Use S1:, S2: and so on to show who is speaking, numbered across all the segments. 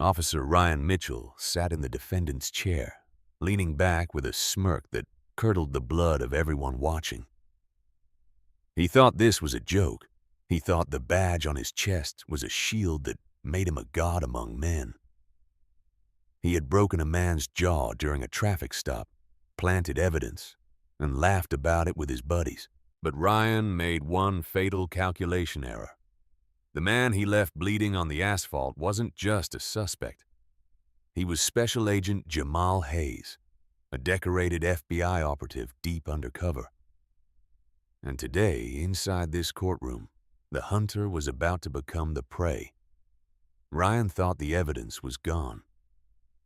S1: Officer Ryan Mitchell sat in the defendant's chair, leaning back with a smirk that curdled the blood of everyone watching. He thought this was a joke. He thought the badge on his chest was a shield that made him a god among men. He had broken a man's jaw during a traffic stop, planted evidence, and laughed about it with his buddies. But Ryan made one fatal calculation error. The man he left bleeding on the asphalt wasn't just a suspect. He was Special Agent Jamal Hayes, a decorated FBI operative deep undercover. And today, inside this courtroom, the hunter was about to become the prey. Ryan thought the evidence was gone.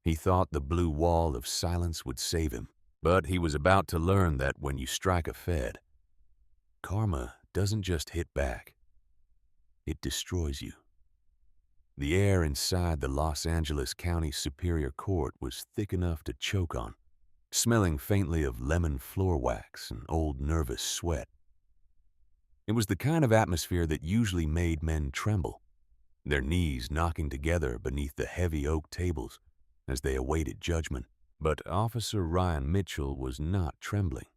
S1: He thought the blue wall of silence would save him, but he was about to learn that when you strike a Fed, karma doesn't just hit back. It destroys you. The air inside the Los Angeles County Superior Court was thick enough to choke on, smelling faintly of lemon floor wax and old nervous sweat. It was the kind of atmosphere that usually made men tremble, their knees knocking together beneath the heavy oak tables as they awaited judgment. But Officer Ryan Mitchell was not trembling.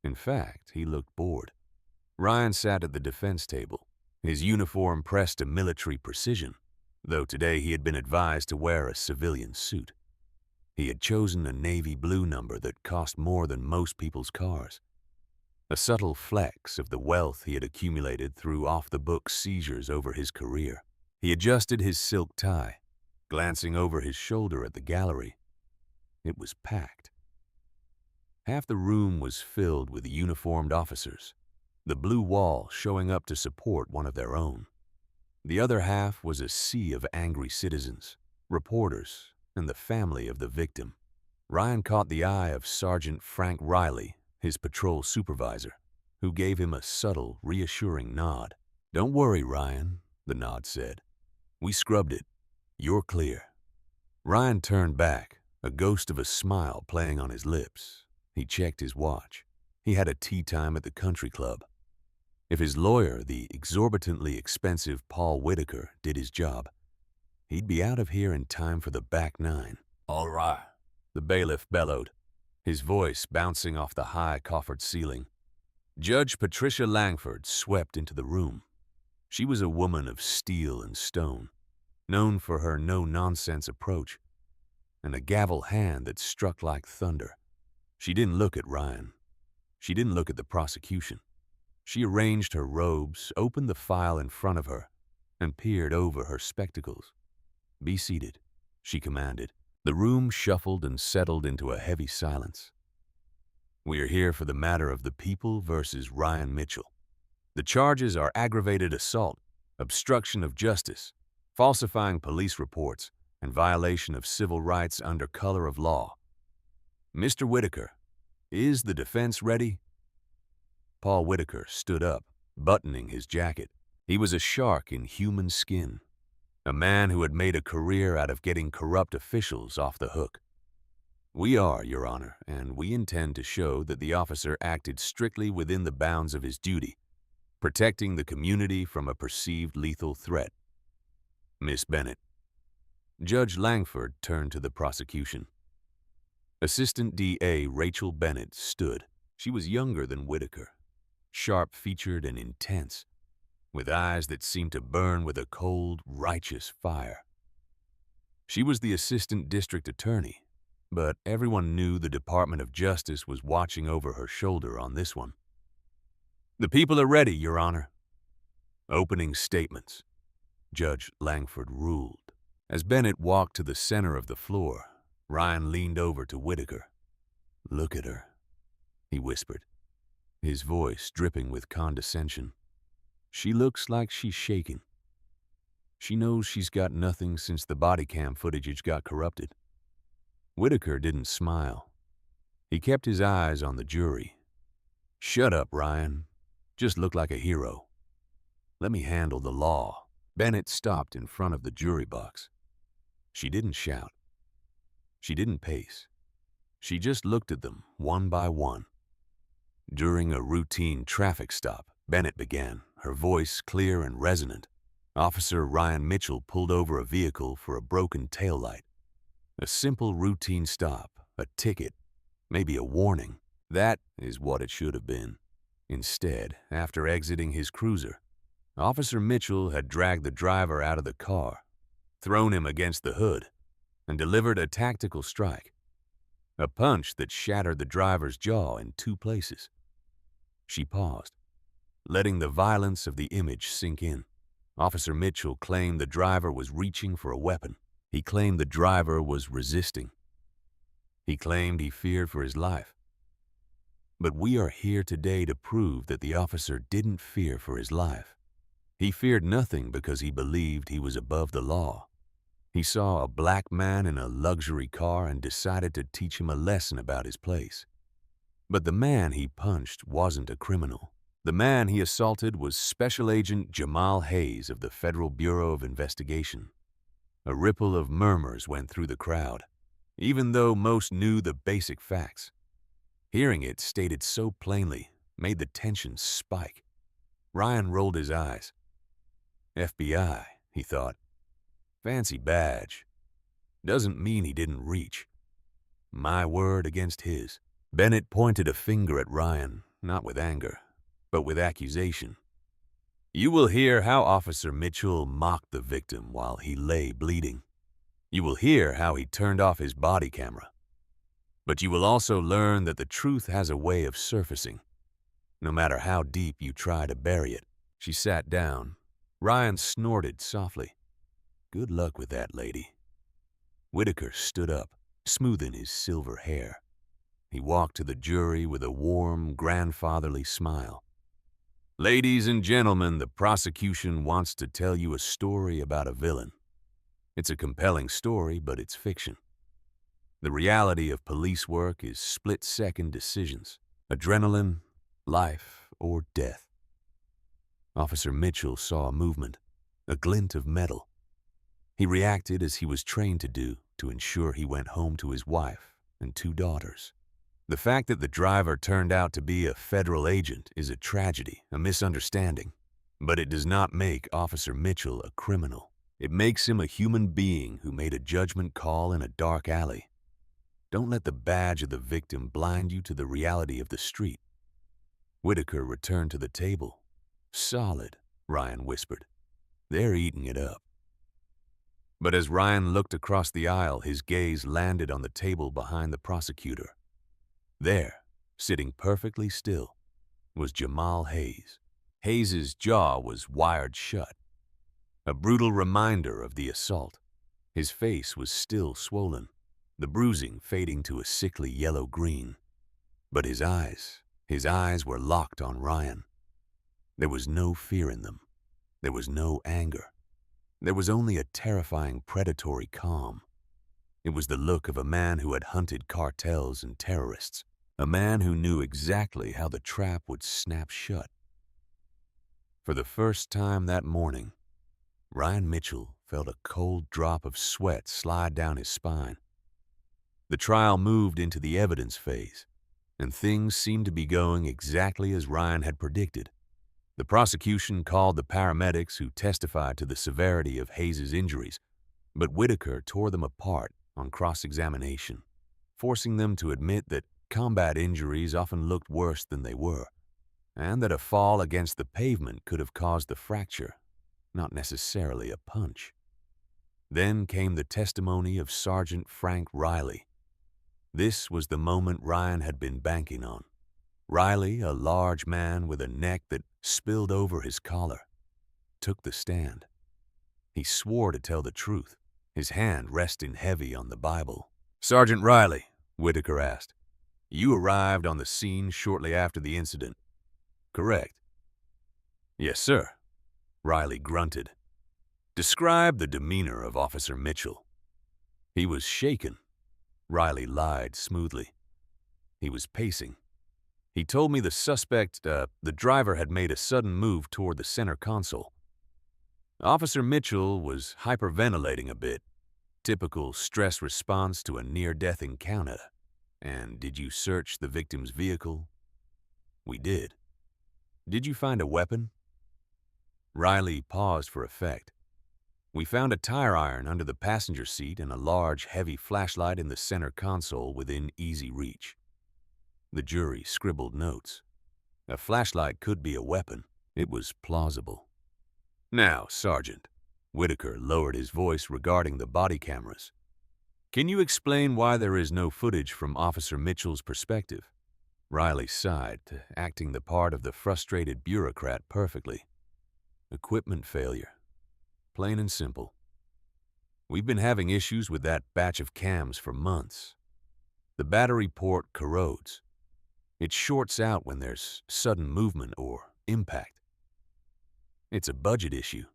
S1: In fact, he looked bored. Ryan sat at the defense table, his uniform pressed to military precision, though today he had been advised to wear a civilian suit. He had chosen a navy blue number that cost more than most people's cars, a subtle flex of the wealth he had accumulated through off-the-book seizures over his career. He adjusted his silk tie, glancing over his shoulder at the gallery. It was packed. Half the room was filled with uniformed officers, the blue wall showing up to support one of their own. The other half was a sea of angry citizens, reporters, and the family of the victim. Ryan caught the eye of Sergeant Frank Riley, his patrol supervisor, who gave him a subtle, reassuring nod. "Don't worry, Ryan," the nod said. "We scrubbed it. You're clear." Ryan turned back, a ghost of a smile playing on his lips. He checked his watch. He had a tea time at the country club. If his lawyer, the exorbitantly expensive Paul Whitaker, did his job, he'd be out of here in time for the back nine. "All right," the bailiff bellowed, his voice bouncing off the high coffered ceiling. Judge Patricia Langford swept into the room. She was a woman of steel and stone, known for her no-nonsense approach, and a gavel hand that struck like thunder. She didn't look at Ryan. She didn't look at the prosecution. She arranged her robes, opened the file in front of her, and peered over her spectacles. "Be seated," she commanded. The room shuffled and settled into a heavy silence. "We are here for the matter of the people versus Ryan Mitchell. The charges are aggravated assault, obstruction of justice, falsifying police reports, and violation of civil rights under color of law. Mr. Whitaker, is the defense ready?" Paul Whitaker stood up, buttoning his jacket. He was a shark in human skin, a man who had made a career out of getting corrupt officials off the hook. "We are, Your Honor, and we intend to show that the officer acted strictly within the bounds of his duty, protecting the community from a perceived lethal threat. Miss Bennett." Judge Langford turned to the prosecution. Assistant DA Rachel Bennett stood. She was younger than Whitaker, sharp-featured and intense, with eyes that seemed to burn with a cold, righteous fire. She was the assistant district attorney, but everyone knew the Department of Justice was watching over her shoulder on this one. "The people are ready, Your Honor." "Opening statements," Judge Langford ruled. As Bennett walked to the center of the floor, Ryan leaned over to Whitaker. "Look at her," he whispered, his voice dripping with condescension. "She looks like she's shaking. She knows she's got nothing since the body cam footage got corrupted." Whitaker didn't smile. He kept his eyes on the jury. "Shut up, Ryan. Just look like a hero. Let me handle the law." Bennett stopped in front of the jury box. She didn't shout. She didn't pace. She just looked at them one by one. During a routine traffic stop, Bennett began, her voice clear and resonant. Officer Ryan Mitchell pulled over a vehicle for a broken taillight. A simple routine stop, a ticket, maybe a warning. That is what it should have been. Instead, after exiting his cruiser, Officer Mitchell had dragged the driver out of the car, thrown him against the hood, and delivered a tactical strike. A punch that shattered the driver's jaw in 2 places. She paused, letting the violence of the image sink in. Officer Mitchell claimed the driver was reaching for a weapon. He claimed the driver was resisting. He claimed he feared for his life. But we are here today to prove that the officer didn't fear for his life. He feared nothing because he believed he was above the law. He saw a black man in a luxury car and decided to teach him a lesson about his place. But the man he punched wasn't a criminal. The man he assaulted was Special Agent Jamal Hayes of the Federal Bureau of Investigation. A ripple of murmurs went through the crowd, even though most knew the basic facts. Hearing it stated so plainly made the tension spike. Ryan rolled his eyes. FBI, he thought. Fancy badge. Doesn't mean he didn't reach. My word against his. Bennett pointed a finger at Ryan, not with anger, but with accusation. You will hear how Officer Mitchell mocked the victim while he lay bleeding. You will hear how he turned off his body camera. But you will also learn that the truth has a way of surfacing, no matter how deep you try to bury it. She sat down. Ryan snorted softly. Good luck with that, lady. Whitaker stood up, smoothing his silver hair. He walked to the jury with a warm, grandfatherly smile. Ladies and gentlemen, the prosecution wants to tell you a story about a villain. It's a compelling story, but it's fiction. The reality of police work is split-second decisions. Adrenaline, life, or death. Officer Mitchell saw a movement, a glint of metal. He reacted as he was trained to do to ensure he went home to his wife and 2 daughters. The fact that the driver turned out to be a federal agent is a tragedy, a misunderstanding. But it does not make Officer Mitchell a criminal. It makes him a human being who made a judgment call in a dark alley. Don't let the badge of the victim blind you to the reality of the street. Whitaker returned to the table. Solid, Ryan whispered. They're eating it up. But as Ryan looked across the aisle, his gaze landed on the table behind the prosecutor. There, sitting perfectly still, was Jamal Hayes. Hayes's jaw was wired shut, a brutal reminder of the assault. His face was still swollen, the bruising fading to a sickly yellow-green. But his eyes were locked on Ryan. There was no fear in them. There was no anger. There was only a terrifying predatory calm. It was the look of a man who had hunted cartels and terrorists, a man who knew exactly how the trap would snap shut. For the first time that morning, Ryan Mitchell felt a cold drop of sweat slide down his spine. The trial moved into the evidence phase, and things seemed to be going exactly as Ryan had predicted. The prosecution called the paramedics who testified to the severity of Hayes' injuries, but Whitaker tore them apart on cross-examination, forcing them to admit that combat injuries often looked worse than they were, and that a fall against the pavement could have caused the fracture, not necessarily a punch. Then came the testimony of Sergeant Frank Riley. This was the moment Ryan had been banking on. Riley, a large man with a neck that spilled over his collar, took the stand. He swore to tell the truth, his hand resting heavy on the Bible. Sergeant Riley, Whitaker asked, you arrived on the scene shortly after the incident, correct? Yes, sir, Riley grunted. Describe the demeanor of Officer Mitchell. He was shaken, Riley lied smoothly. He was pacing. He told me the driver had made a sudden move toward the center console. Officer Mitchell was hyperventilating a bit, typical stress response to a near-death encounter. And did you search the victim's vehicle? We did. Did you find a weapon? Riley paused for effect. We found a tire iron under the passenger seat and a large, heavy flashlight in the center console within easy reach. The jury scribbled notes. A flashlight could be a weapon. It was plausible. Now, Sergeant, Whitaker lowered his voice regarding the body cameras. Can you explain why there is no footage from Officer Mitchell's perspective? Riley sighed, acting the part of the frustrated bureaucrat perfectly. Equipment failure. Plain and simple. We've been having issues with that batch of cams for months. The battery port corrodes. It shorts out when there's sudden movement or impact. It's a budget issue.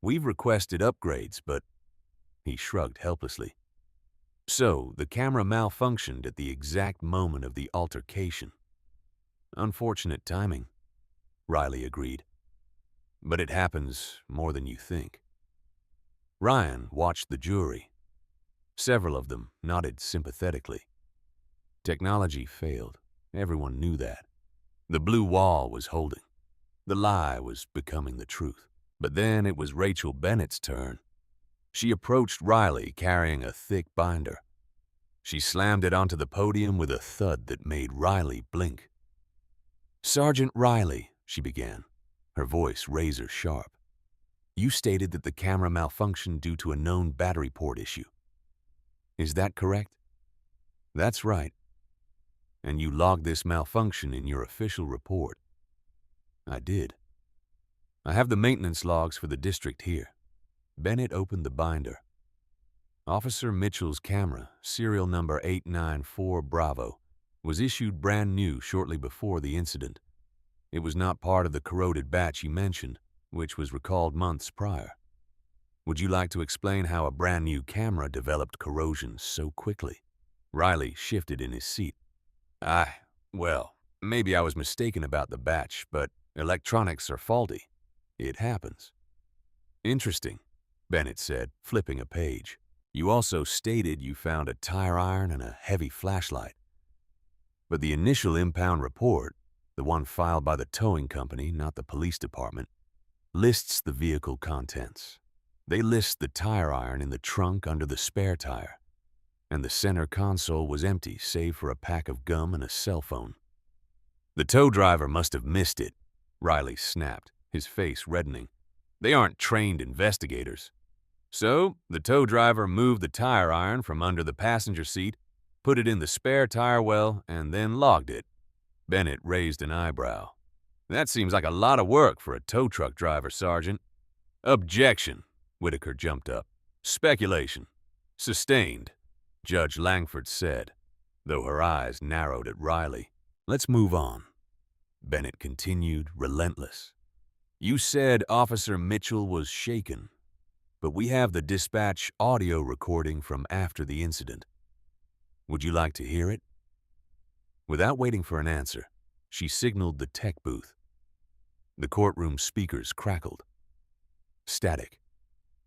S1: We've requested upgrades, but he shrugged helplessly. So, the camera malfunctioned at the exact moment of the altercation. Unfortunate timing, Riley agreed. But it happens more than you think. Ryan watched the jury. Several of them nodded sympathetically. Technology failed. Everyone knew that. The blue wall was holding. The lie was becoming the truth. But then it was Rachel Bennett's turn. She approached Riley carrying a thick binder. She slammed it onto the podium with a thud that made Riley blink. Sergeant Riley, she began, her voice razor sharp. You stated that the camera malfunctioned due to a known battery port issue. Is that correct? That's right. And you logged this malfunction in your official report. I did. I have the maintenance logs for the district here. Bennett opened the binder. Officer Mitchell's camera, serial number 894 Bravo, was issued brand new shortly before the incident. It was not part of the corroded batch you mentioned, which was recalled months prior. Would you like to explain how a brand new camera developed corrosion so quickly? Riley shifted in his seat. Well, maybe I was mistaken about the batch, but electronics are faulty. It happens. Interesting, Bennett said, flipping a page. You also stated you found a tire iron and a heavy flashlight. But the initial impound report, the one filed by the towing company, not the police department, lists the vehicle contents. They list the tire iron in the trunk under the spare tire, and the center console was empty save for a pack of gum and a cell phone. The tow driver must have missed it, Riley snapped, his face reddening. They aren't trained investigators. So, the tow driver moved the tire iron from under the passenger seat, put it in the spare tire well, and then logged it. Bennett raised an eyebrow. That seems like a lot of work for a tow truck driver, Sergeant. Objection, Whitaker jumped up. Speculation. Sustained, Judge Langford said, though her eyes narrowed at Riley. Let's move on. Bennett continued, relentless. You said Officer Mitchell was shaken, but we have the dispatch audio recording from after the incident. Would you like to hear it? Without waiting for an answer, she signaled the tech booth. The courtroom speakers crackled. Static.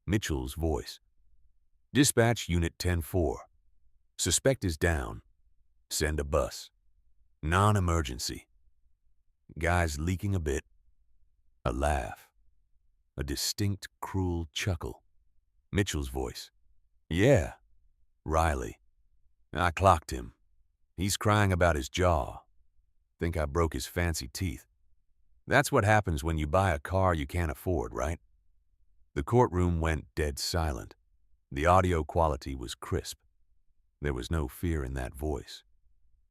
S1: Mitchell's voice. Dispatch Unit 10-4. Suspect is down. Send a bus. Non-emergency. Guy's leaking a bit. A laugh. A distinct, cruel chuckle. Mitchell's voice. Yeah. Riley. I clocked him. He's crying about his jaw. Think I broke his fancy teeth. That's what happens when you buy a car you can't afford, right? The courtroom went dead silent. The audio quality was crisp. There was no fear in that voice.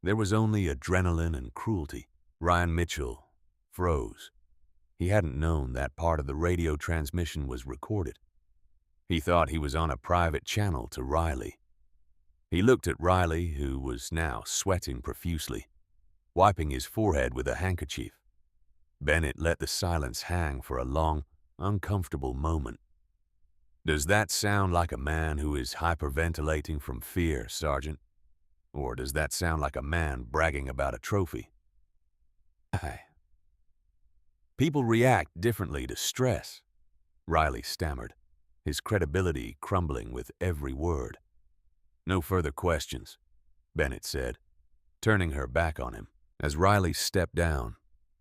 S1: There was only adrenaline and cruelty. Ryan Mitchell froze. He hadn't known that part of the radio transmission was recorded. He thought he was on a private channel to Riley. He looked at Riley, who was now sweating profusely, wiping his forehead with a handkerchief. Bennett let the silence hang for a long, uncomfortable moment. Does that sound like a man who is hyperventilating from fear, Sergeant? Or does that sound like a man bragging about a trophy? People react differently to stress, Riley stammered, his credibility crumbling with every word. No further questions, Bennett said, turning her back on him. As Riley stepped down,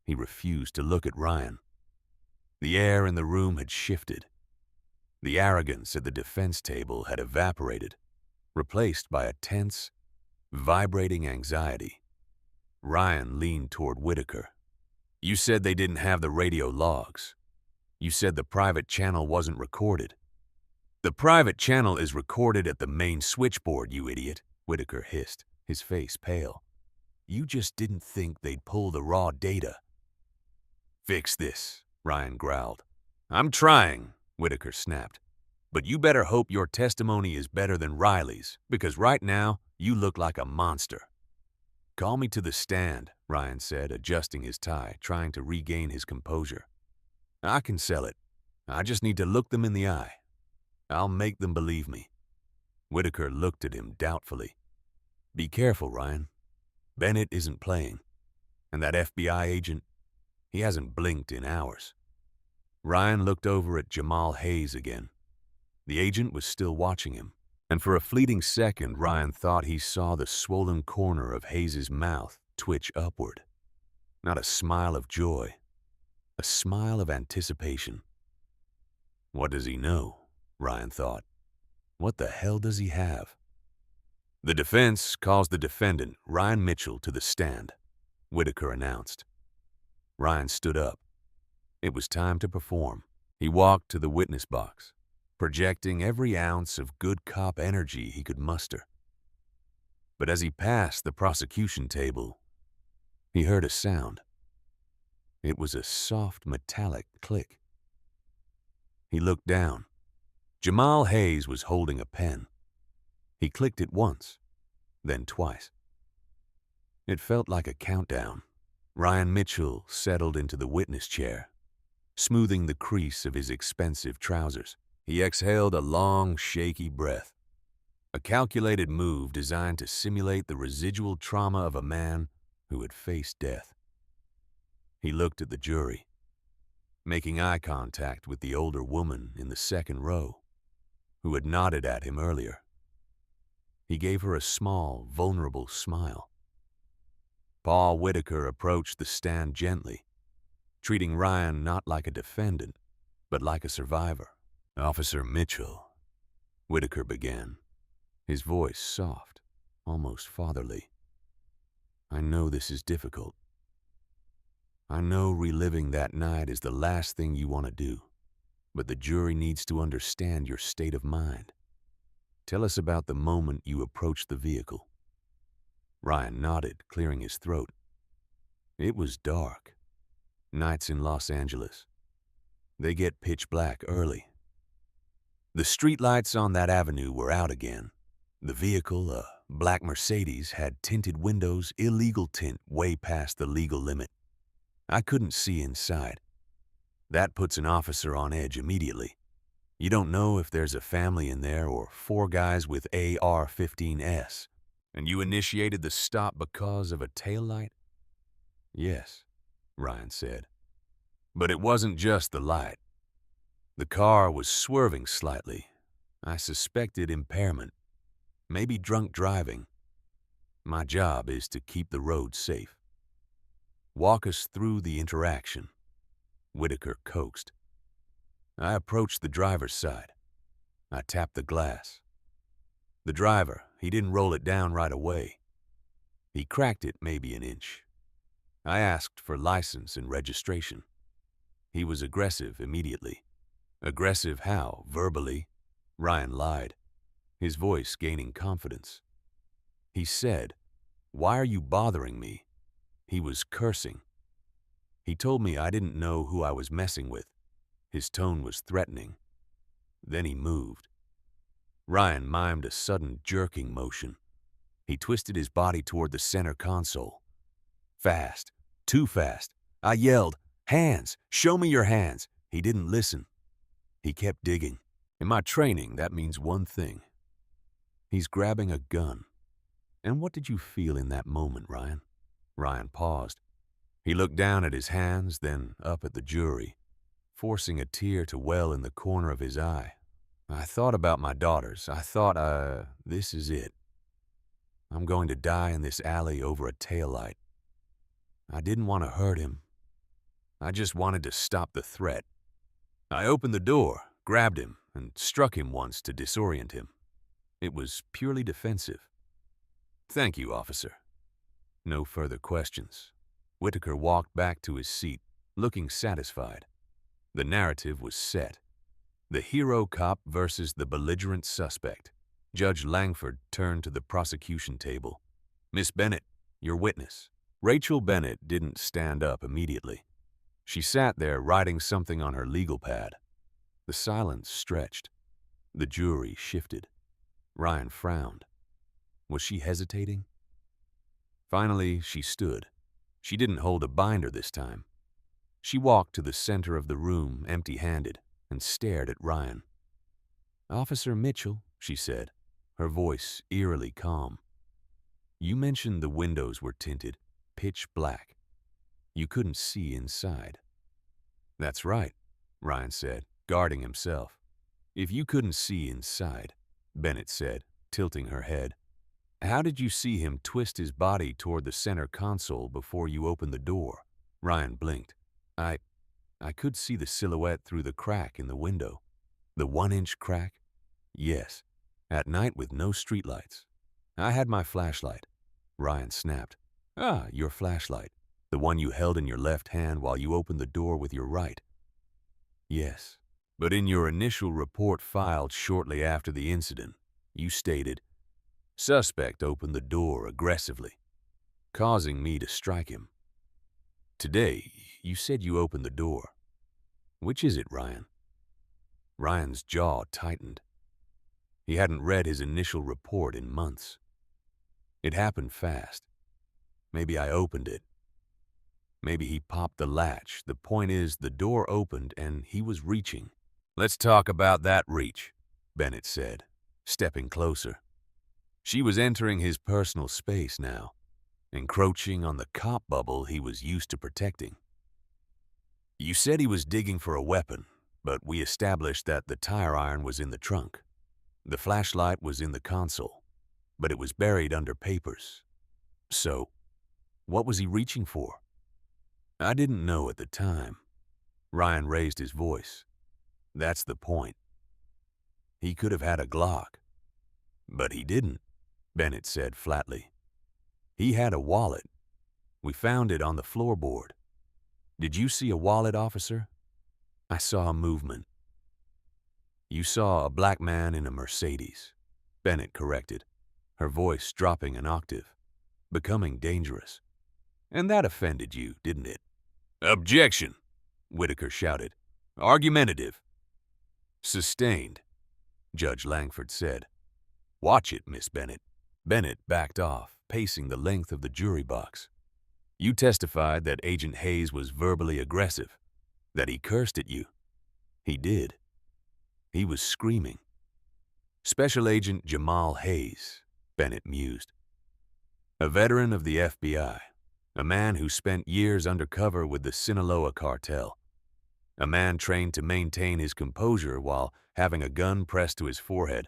S1: he refused to look at Ryan. The air in the room had shifted. The arrogance at the defense table had evaporated, replaced by a tense, vibrating anxiety. Ryan leaned toward Whitaker. "You said they didn't have the radio logs. You said the private channel wasn't recorded." "The private channel is recorded at the main switchboard, you idiot," Whitaker hissed, his face pale. "You just didn't think they'd pull the raw data." "Fix this," Ryan growled. "I'm trying," Whitaker snapped. "But you better hope your testimony is better than Riley's, because right now you look like a monster." "Call me to the stand," Ryan said, adjusting his tie, trying to regain his composure. "I can sell it. I just need to look them in the eye. I'll make them believe me." Whitaker looked at him doubtfully. "Be careful, Ryan. Bennett isn't playing. And that FBI agent, he hasn't blinked in hours." Ryan looked over at Jamal Hayes again. The agent was still watching him, and for a fleeting second Ryan thought he saw the swollen corner of Hayes' mouth twitch upward. Not a smile of joy, a smile of anticipation. What does he know? Ryan thought. What the hell does he have? "The defense calls the defendant, Ryan Mitchell, to the stand," Whitaker announced. Ryan stood up. It was time to perform. He walked to the witness box, projecting every ounce of good cop energy he could muster. But as he passed the prosecution table, he heard a sound. It was a soft metallic click. He looked down. Jamal Hayes was holding a pen. He clicked it once, then twice. It felt like a countdown. Ryan Mitchell settled into the witness chair, smoothing the crease of his expensive trousers. He exhaled a long, shaky breath, a calculated move designed to simulate the residual trauma of a man who had faced death. He looked at the jury, making eye contact with the older woman in the second row, who had nodded at him earlier. He gave her a small, vulnerable smile. Paul Whitaker approached the stand gently, treating Ryan not like a defendant, but like a survivor. "Officer Mitchell," Whitaker began, his voice soft, almost fatherly. "I know this is difficult. I know reliving that night is the last thing you want to do, but the jury needs to understand your state of mind. Tell us about the moment you approached the vehicle." Ryan nodded, clearing his throat. It was dark. Nights in Los Angeles. They get pitch black early. The streetlights on that avenue were out again. The vehicle, a black Mercedes, had tinted windows, illegal tint way past the legal limit. I couldn't see inside. That puts an officer on edge immediately. You don't know if there's a family in there or four guys with AR-15s. "And you initiated the stop because of a taillight?" "Yes," Ryan said. "But it wasn't just the light. The car was swerving slightly. I suspected impairment, maybe drunk driving. My job is to keep the road safe." "Walk us through the interaction," Whitaker coaxed. "I approached the driver's side. I tapped the glass. The driver, he didn't roll it down right away. He cracked it maybe an inch. I asked for license and registration. He was aggressive immediately." "Aggressive how? Verbally?" Ryan lied, his voice gaining confidence. "He said, 'Why are you bothering me?' He was cursing. He told me I didn't know who I was messing with. His tone was threatening. Then he moved." Ryan mimed a sudden jerking motion. He twisted his body toward the center console. Fast, too fast. I yelled, "Hands! Show me your hands!" He didn't listen. He kept digging. In my training, that means one thing. He's grabbing a gun. And what did you feel in that moment, Ryan? Ryan paused. He looked down at his hands, then up at the jury, forcing a tear to well in the corner of his eye. "I thought about my daughters. I thought, this is it. I'm going to die in this alley over a taillight. I didn't want to hurt him. I just wanted to stop the threat." I opened the door, grabbed him, and struck him once to disorient him. It was purely defensive. Thank you, officer. No further questions. Whitaker walked back to his seat, looking satisfied. The narrative was set. The hero cop versus the belligerent suspect. Judge Langford turned to the prosecution table. Miss Bennett, your witness. Rachel Bennett didn't stand up immediately. She sat there writing something on her legal pad. The silence stretched. The jury shifted. Ryan frowned. Was she hesitating? Finally, she stood. She didn't hold a binder this time. She walked to the center of the room, empty-handed, and stared at Ryan. Officer Mitchell, she said, her voice eerily calm. You mentioned the windows were tinted, pitch black. You couldn't see inside. That's right, Ryan said, guarding himself. If you couldn't see inside, Bennett said, tilting her head, how did you see him twist his body toward the center console before you opened the door? Ryan blinked. I could see the silhouette through the crack in the window. The 1-inch crack? Yes. At night with no streetlights. I had my flashlight. Ryan snapped. Ah, your flashlight. The one you held in your left hand while you opened the door with your right. Yes. But in your initial report filed shortly after the incident, you stated, suspect opened the door aggressively, causing me to strike him. Today, you said you opened the door. Which is it, Ryan? Ryan's jaw tightened. He hadn't read his initial report in months. It happened fast. Maybe I opened it. Maybe he popped the latch. The point is, the door opened and he was reaching. Let's talk about that reach, Bennett said, stepping closer. She was entering his personal space now, encroaching on the cop bubble he was used to protecting. You said he was digging for a weapon, but we established that the tire iron was in the trunk. The flashlight was in the console, but it was buried under papers. So, what was he reaching for? I didn't know at the time. Ryan raised his voice. That's the point. He could have had a Glock. But he didn't, Bennett said flatly. He had a wallet. We found it on the floorboard. Did you see a wallet, officer? I saw a movement. You saw a black man in a Mercedes, Bennett corrected, her voice dropping an octave, becoming dangerous. And that offended you, didn't it? Objection, Whitaker shouted. Argumentative. Sustained, Judge Langford said. Watch it, Miss Bennett. Bennett backed off, pacing the length of the jury box. You testified that Agent Hayes was verbally aggressive, that he cursed at you. He did. He was screaming. Special Agent Jamal Hayes, Bennett mused. A veteran of the FBI, a man who spent years undercover with the Sinaloa cartel, a man trained to maintain his composure while having a gun pressed to his forehead.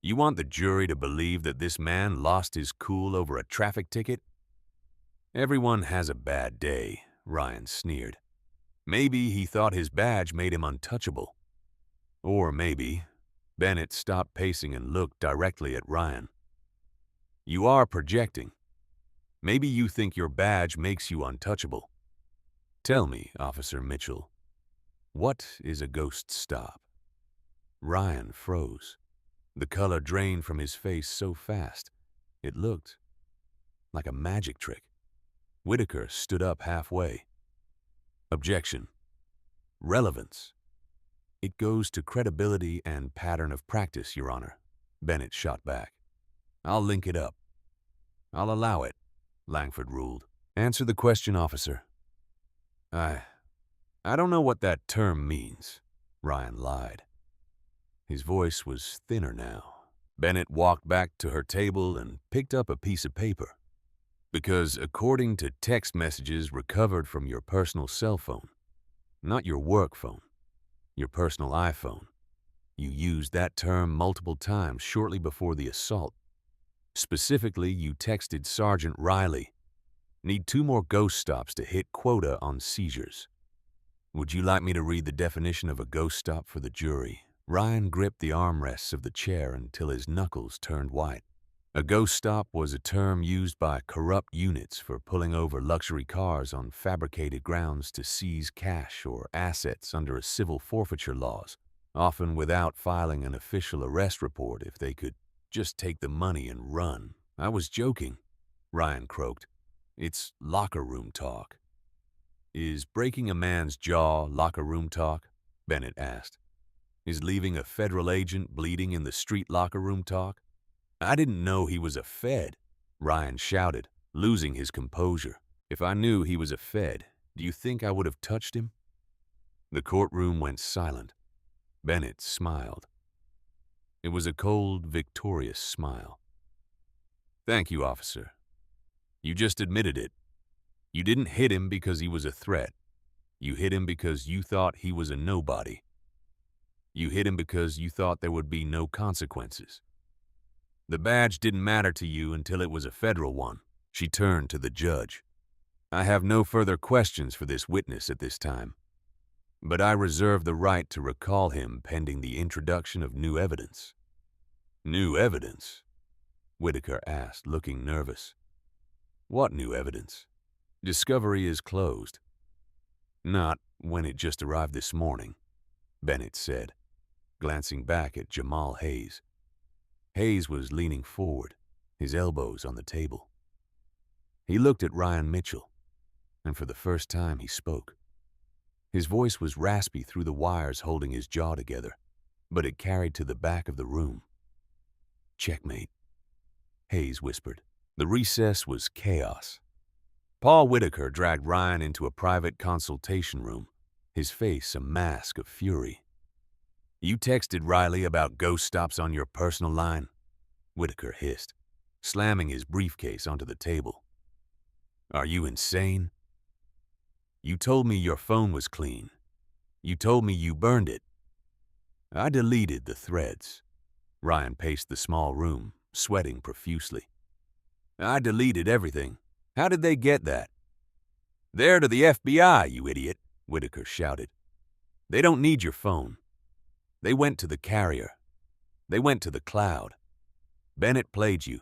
S1: You want the jury to believe that this man lost his cool over a traffic ticket? Everyone has a bad day, Ryan sneered. Maybe he thought his badge made him untouchable. Or maybe, Bennett stopped pacing and looked directly at Ryan. You are projecting. Maybe you think your badge makes you untouchable. Tell me, Officer Mitchell, what is a ghost stop? Ryan froze. The color drained from his face so fast, it looked like a magic trick. Whitaker stood up halfway. Objection. Relevance. It goes to credibility and pattern of practice, Your Honor, Bennett shot back. I'll link it up. I'll allow it, Langford ruled. Answer the question, officer. I don't know what that term means, Ryan lied. His voice was thinner now. Bennett walked back to her table and picked up a piece of paper. Because according to text messages recovered from your personal cell phone, not your work phone, your personal iPhone, you used that term multiple times shortly before the assault. Specifically, you texted Sergeant Riley, need 2 more ghost stops to hit quota on seizures. Would you like me to read the definition of a ghost stop for the jury? Ryan gripped the armrests of the chair until his knuckles turned white. A ghost stop was a term used by corrupt units for pulling over luxury cars on fabricated grounds to seize cash or assets under civil forfeiture laws, often without filing an official arrest report if they could just take the money and run. I was joking, Ryan croaked. It's locker room talk. Is breaking a man's jaw locker room talk? Bennett asked. Is leaving a federal agent bleeding in the street locker room talk? I didn't know he was a Fed, Ryan shouted, losing his composure. If I knew he was a Fed, do you think I would have touched him? The courtroom went silent. Bennett smiled. It was a cold, victorious smile. Thank you, officer. You just admitted it. You didn't hit him because he was a threat. You hit him because you thought he was a nobody. You hit him because you thought there would be no consequences. The badge didn't matter to you until it was a federal one. She turned to the judge. I have no further questions for this witness at this time, but I reserve the right to recall him pending the introduction of new evidence. New evidence? Whitaker asked, looking nervous. What new evidence? Discovery is closed. Not when it just arrived this morning, Bennett said, glancing back at Jamal Hayes. Hayes was leaning forward, his elbows on the table. He looked at Ryan Mitchell, and for the first time he spoke. His voice was raspy through the wires holding his jaw together, but it carried to the back of the room. Checkmate, Hayes whispered. The recess was chaos. Paul Whitaker dragged Ryan into a private consultation room, his face a mask of fury. You texted Riley about ghost stops on your personal line? Whitaker hissed, slamming his briefcase onto the table. Are you insane? You told me your phone was clean. You told me you burned it. I deleted the threads. Ryan paced the small room, sweating profusely. I deleted everything. How did they get that? They're to the FBI, you idiot, Whitaker shouted. They don't need your phone. They went to the carrier. They went to the cloud. Bennett played you.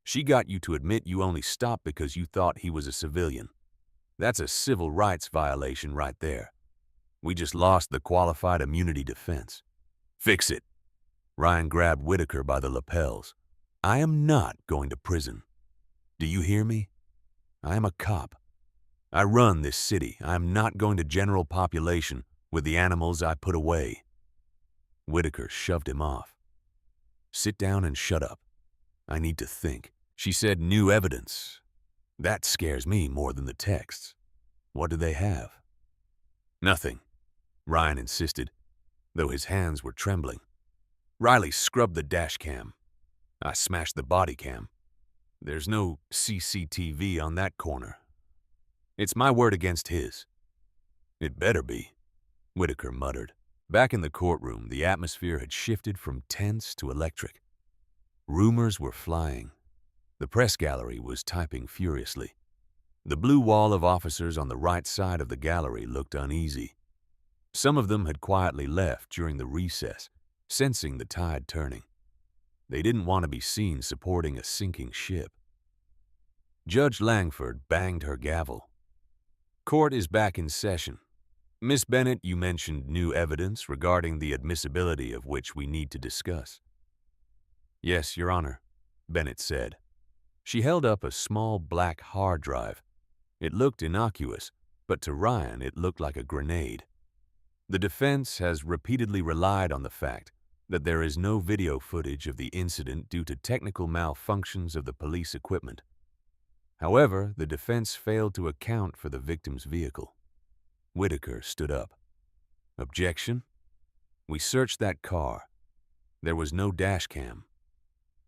S1: She got you to admit you only stopped because you thought he was a civilian. That's a civil rights violation right there. We just lost the qualified immunity defense. Fix it. Ryan grabbed Whitaker by the lapels. I am not going to prison. Do you hear me? I am a cop. I run this city. I am not going to general population with the animals I put away. Whitaker shoved him off. Sit down and shut up. I need to think. She said new evidence. That scares me more than the texts. What do they have? Nothing, Ryan insisted, though his hands were trembling. Riley scrubbed the dash cam. I smashed the body cam. There's no CCTV on that corner. It's my word against his. It better be, Whitaker muttered. Back in the courtroom, the atmosphere had shifted from tense to electric. Rumors were flying. The press gallery was typing furiously. The blue wall of officers on the right side of the gallery looked uneasy. Some of them had quietly left during the recess, sensing the tide turning. They didn't want to be seen supporting a sinking ship. Judge Langford banged her gavel. Court is back in session. Miss Bennett, you mentioned new evidence regarding the admissibility of which we need to discuss. Yes, Your Honor, Bennett said. She held up a small black hard drive. It looked innocuous, but to Ryan it looked like a grenade. The defense has repeatedly relied on the fact that there is no video footage of the incident due to technical malfunctions of the police equipment. However, the defense failed to account for the victim's vehicle. Whitaker stood up. Objection? We searched that car. There was no dash cam.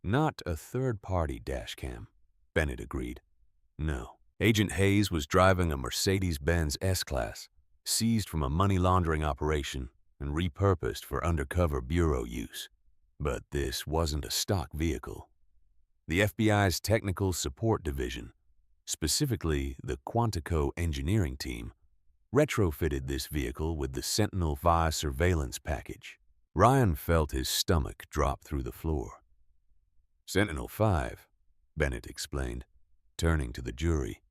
S1: Not a third-party dash cam, Bennett agreed. No. Agent Hayes was driving a Mercedes-Benz S-Class, seized from a money laundering operation and repurposed for undercover bureau use. But this wasn't a stock vehicle. The FBI's Technical Support Division, specifically the Quantico engineering team, retrofitted this vehicle with the Sentinel V surveillance package. Ryan felt his stomach drop through the floor. Sentinel 5, Bennett explained, turning to the jury,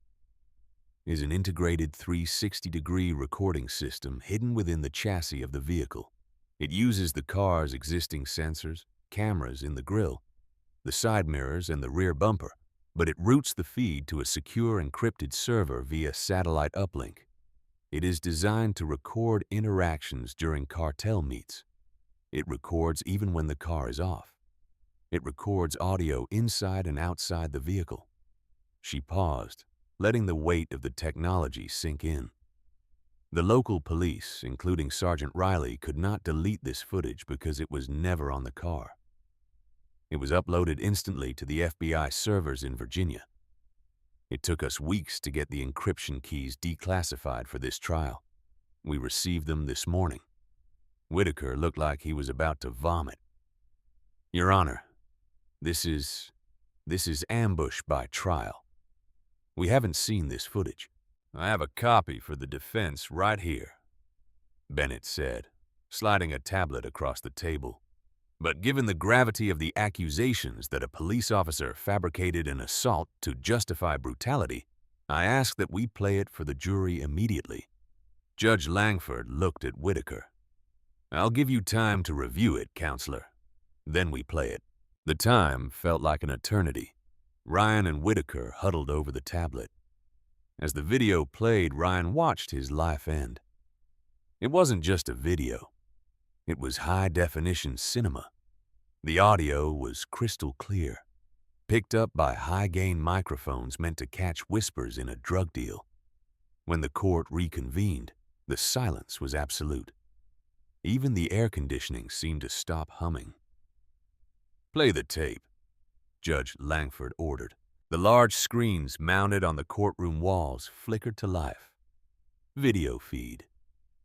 S1: is an integrated 360-degree recording system hidden within the chassis of the vehicle. It uses the car's existing sensors, cameras in the grille, the side mirrors, and the rear bumper, but it routes the feed to a secure encrypted server via satellite uplink. It is designed to record interactions during cartel meets. It records even when the car is off. It records audio inside and outside the vehicle. She paused, letting the weight of the technology sink in. The local police, including Sergeant Riley, could not delete this footage because it was never on the car. It was uploaded instantly to the FBI servers in Virginia. It took us weeks to get the encryption keys declassified for this trial. We received them this morning. Whitaker looked like he was about to vomit. Your Honor, this is ambush by trial. We haven't seen this footage. I have a copy for the defense right here, Bennett said, sliding a tablet across the table. But given the gravity of the accusations that a police officer fabricated an assault to justify brutality, I ask that we play it for the jury immediately. Judge Langford looked at Whitaker. I'll give you time to review it, Counselor. Then we play it. The time felt like an eternity. Ryan and Whitaker huddled over the tablet. As the video played, Ryan watched his life end. It wasn't just a video. It was high-definition cinema. The audio was crystal clear, picked up by high-gain microphones meant to catch whispers in a drug deal. When the court reconvened, the silence was absolute. Even the air conditioning seemed to stop humming. Play the tape, Judge Langford ordered. The large screens mounted on the courtroom walls flickered to life. Video feed.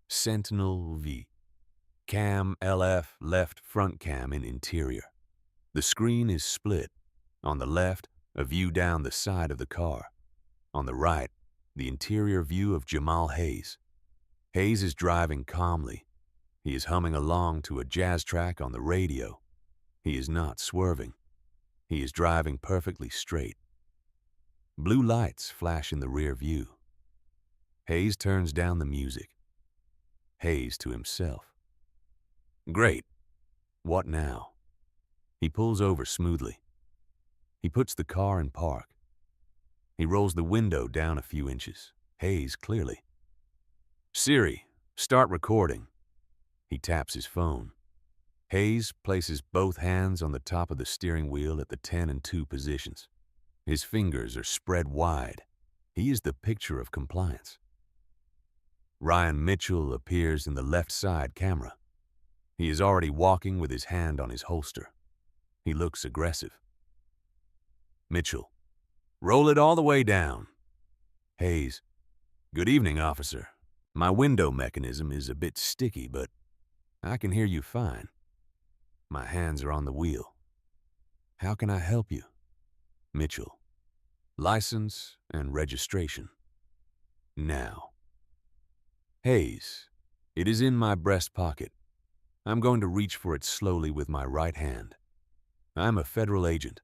S1: Sentinel V. Cam LF left front cam in interior. The screen is split. On the left, a view down the side of the car. On the right, the interior view of Jamal Hayes. Hayes is driving calmly. He is humming along to a jazz track on the radio. He is not swerving. He is driving perfectly straight. Blue lights flash in the rear view. Hayes turns down the music. Hayes to himself. Great. What now? He pulls over smoothly. He puts the car in park. He rolls the window down a few inches. Hayes clearly. Siri, start recording. He taps his phone. Hayes places both hands on the top of the steering wheel at the 10 and 2 positions. His fingers are spread wide. He is the picture of compliance. Ryan Mitchell appears in the left side camera. He is already walking with his hand on his holster. He looks aggressive. Mitchell, roll it all the way down. Hayes, good evening, officer. My window mechanism is a bit sticky, but I can hear you fine. My hands are on the wheel. How can I help you? Mitchell, license and registration. Now. Hayes, it is in my breast pocket. I'm going to reach for it slowly with my right hand. I'm a federal agent.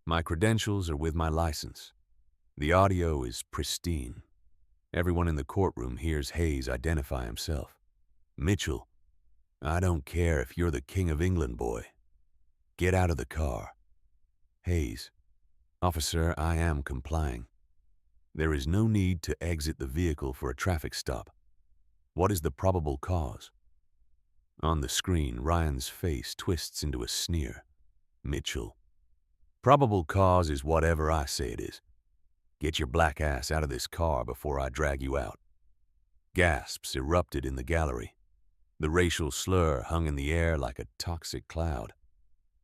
S1: My credentials are with my license. The audio is pristine. Everyone in the courtroom hears Hayes identify himself. Mitchell, I don't care if you're the King of England, boy. Get out of the car. Hayes, officer, I am complying. There is no need to exit the vehicle for a traffic stop. What is the probable cause? On the screen, Ryan's face twists into a sneer. Mitchell, probable cause is whatever I say it is. Get your black ass out of this car before I drag you out. Gasps erupted in the gallery. The racial slur hung in the air like a toxic cloud.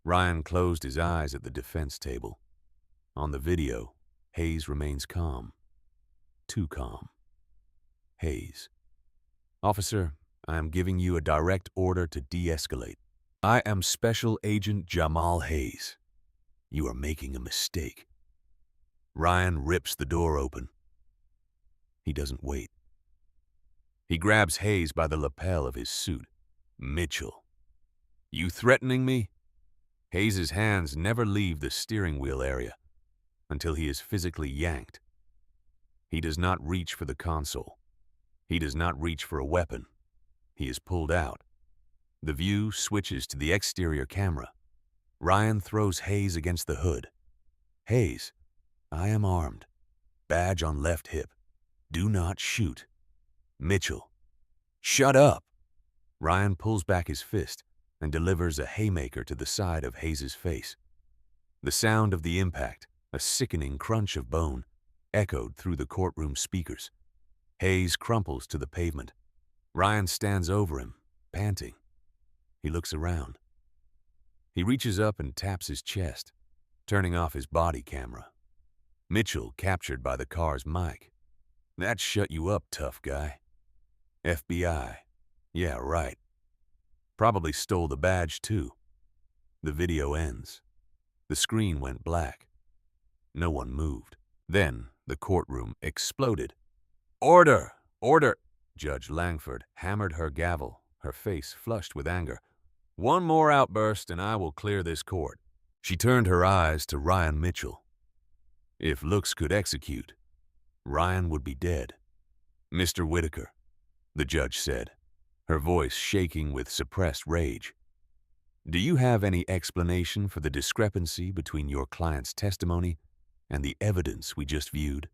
S1: Ryan closed his eyes at the defense table. On the video, Hayes remains calm. Too calm. Hayes, officer, I am giving you a direct order to de-escalate. I am Special Agent Jamal Hayes. You are making a mistake. Ryan rips the door open. He doesn't wait. He grabs Hayes by the lapel of his suit. Mitchell. You threatening me? Hayes's hands never leave the steering wheel area until he is physically yanked. He does not reach for the console. He does not reach for a weapon. He is pulled out. The view switches to the exterior camera. Ryan throws Hayes against the hood. Hayes, I am armed. Badge on left hip. Do not shoot. Mitchell. Shut up. Ryan pulls back his fist and delivers a haymaker to the side of Hayes's face. The sound of the impact, a sickening crunch of bone, echoed through the courtroom speakers. Hayes crumples to the pavement. Ryan stands over him, panting. He looks around. He reaches up and taps his chest, turning off his body camera. Mitchell captured by the car's mic. That shut you up, tough guy. FBI. Yeah, right. Probably stole the badge, too. The video ends. The screen went black. No one moved. Then the courtroom exploded. Order! Order! Judge Langford hammered her gavel, her face flushed with anger. One more outburst and I will clear this court. She turned her eyes to Ryan Mitchell. If looks could execute, Ryan would be dead. Mr. Whitaker, the judge said, her voice shaking with suppressed rage. Do you have any explanation for the discrepancy between your client's testimony and the evidence we just viewed?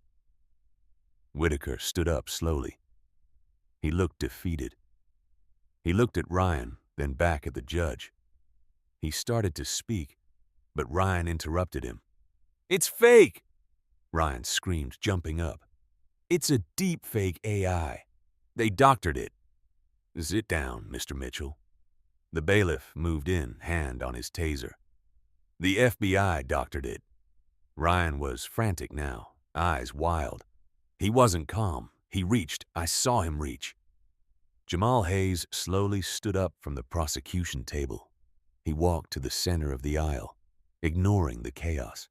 S1: Whitaker stood up slowly. He looked defeated. He looked at Ryan, then back at the judge. He started to speak, but Ryan interrupted him. It's fake! Ryan screamed, jumping up. It's a deep fake AI. They doctored it. Sit down, Mr. Mitchell. The bailiff moved in, hand on his taser. The FBI doctored it. Ryan was frantic now, eyes wild. He wasn't calm. He reached. I saw him reach. Jamal Hayes slowly stood up from the prosecution table. He walked to the center of the aisle, ignoring the chaos.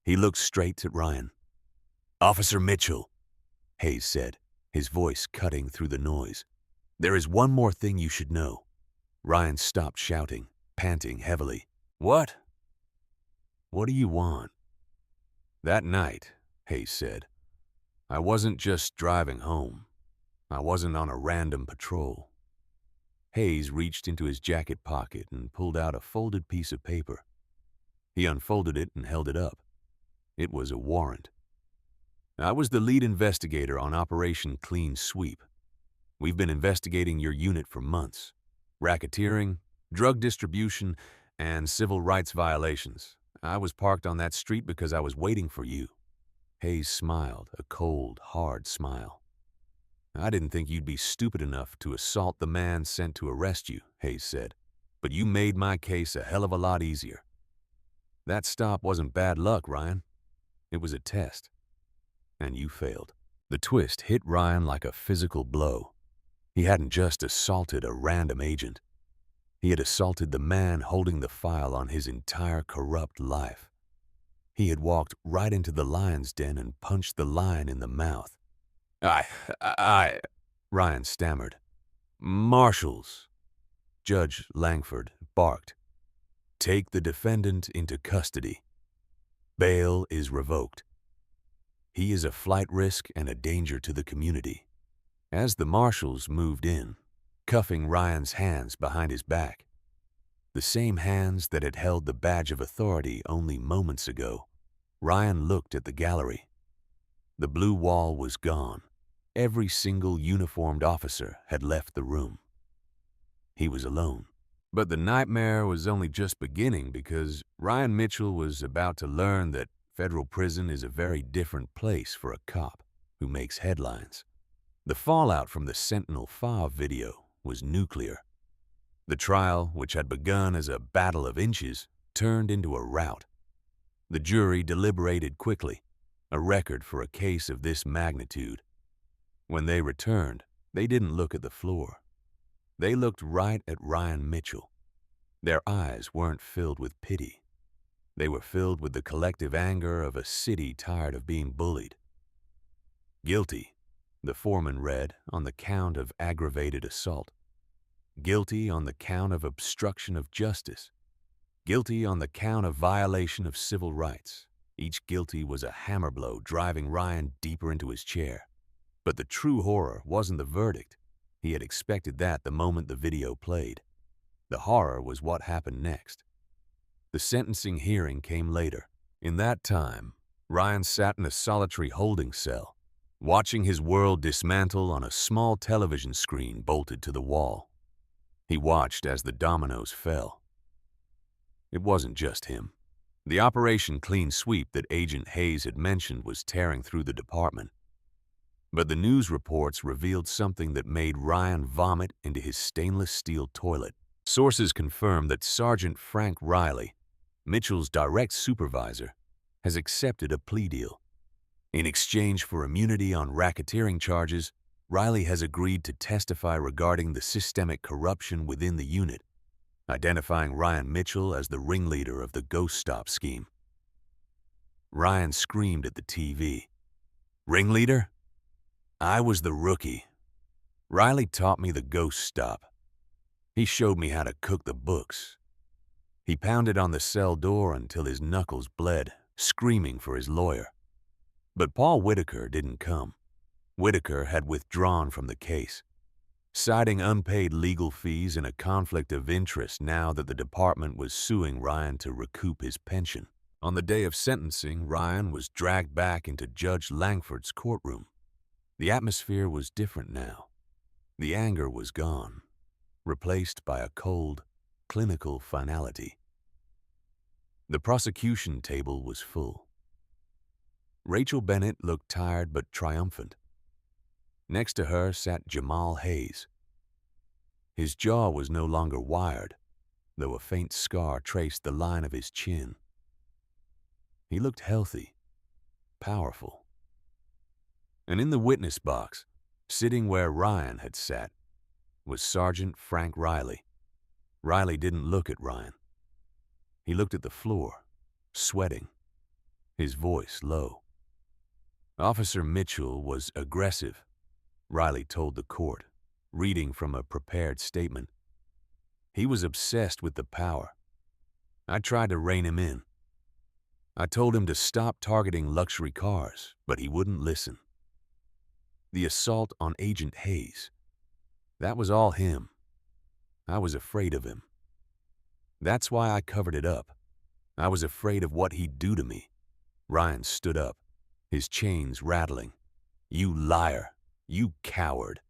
S1: He looked straight at Ryan. Officer Mitchell, Hayes said, his voice cutting through the noise. There is one more thing you should know. Ryan stopped shouting, panting heavily. What? What do you want? That night, Hayes said, I wasn't just driving home. I wasn't on a random patrol. Hayes reached into his jacket pocket and pulled out a folded piece of paper. He unfolded it and held it up. It was a warrant. I was the lead investigator on Operation Clean Sweep. We've been investigating your unit for months. Racketeering, drug distribution, and civil rights violations. I was parked on that street because I was waiting for you. Hayes smiled, a cold, hard smile. I didn't think you'd be stupid enough to assault the man sent to arrest you, Hayes said. But you made my case a hell of a lot easier. That stop wasn't bad luck, Ryan. It was a test. And you failed. The twist hit Ryan like a physical blow. He hadn't just assaulted a random agent. He had assaulted the man holding the file on his entire corrupt life. He had walked right into the lion's den and punched the lion in the mouth. Ryan stammered. Marshals. Judge Langford barked. Take the defendant into custody. Bail is revoked. He is a flight risk and a danger to the community. As the marshals moved in, cuffing Ryan's hands behind his back, the same hands that had held the badge of authority only moments ago, Ryan looked at the gallery. The blue wall was gone. Every single uniformed officer had left the room. He was alone. But the nightmare was only just beginning because Ryan Mitchell was about to learn that federal prison is a very different place for a cop who makes headlines. The fallout from the Sentinel 5 video was nuclear. The trial, which had begun as a battle of inches, turned into a rout. The jury deliberated quickly, a record for a case of this magnitude. When they returned, they didn't look at the floor. They looked right at Ryan Mitchell. Their eyes weren't filled with pity. They were filled with the collective anger of a city tired of being bullied. Guilty, The foreman read on the count of aggravated assault. Guilty on the count of obstruction of justice. Guilty on the count of violation of civil rights. Each guilty was a hammer blow driving Ryan deeper into his chair. But the true horror wasn't the verdict. He had expected that the moment the video played. The horror was what happened next. The sentencing hearing came later. In that time, Ryan sat in a solitary holding cell, watching his world dismantle on a small television screen bolted to the wall. He watched as the dominoes fell. It wasn't just him. The Operation Clean Sweep that Agent Hayes had mentioned was tearing through the department. But the news reports revealed something that made Ryan vomit into his stainless steel toilet. Sources confirmed that Sergeant Frank Riley, Mitchell's direct supervisor, has accepted a plea deal. In exchange for immunity on racketeering charges, Riley has agreed to testify regarding the systemic corruption within the unit, identifying Ryan Mitchell as the ringleader of the Ghost Stop scheme. Ryan screamed at the TV. "Ringleader? I was the rookie. Riley taught me the Ghost Stop. He showed me how to cook the books." He pounded on the cell door until his knuckles bled, screaming for his lawyer. But Paul Whitaker didn't come. Whitaker had withdrawn from the case, citing unpaid legal fees and a conflict of interest now that the department was suing Ryan to recoup his pension. On the day of sentencing, Ryan was dragged back into Judge Langford's courtroom. The atmosphere was different now. The anger was gone, replaced by a cold, clinical finality. The prosecution table was full. Rachel Bennett looked tired but triumphant. Next to her sat Jamal Hayes. His jaw was no longer wired, though a faint scar traced the line of his chin. He looked healthy, powerful. And in the witness box, sitting where Ryan had sat, was Sergeant Frank Riley. Riley didn't look at Ryan. He looked at the floor, sweating, his voice low. Officer Mitchell was aggressive, Riley told the court, reading from a prepared statement. He was obsessed with the power. I tried to rein him in. I told him to stop targeting luxury cars, but he wouldn't listen. The assault on Agent Hayes, that was all him. I was afraid of him. That's why I covered it up. I was afraid of what he'd do to me. Ryan stood up, his chains rattling. "You liar. You coward.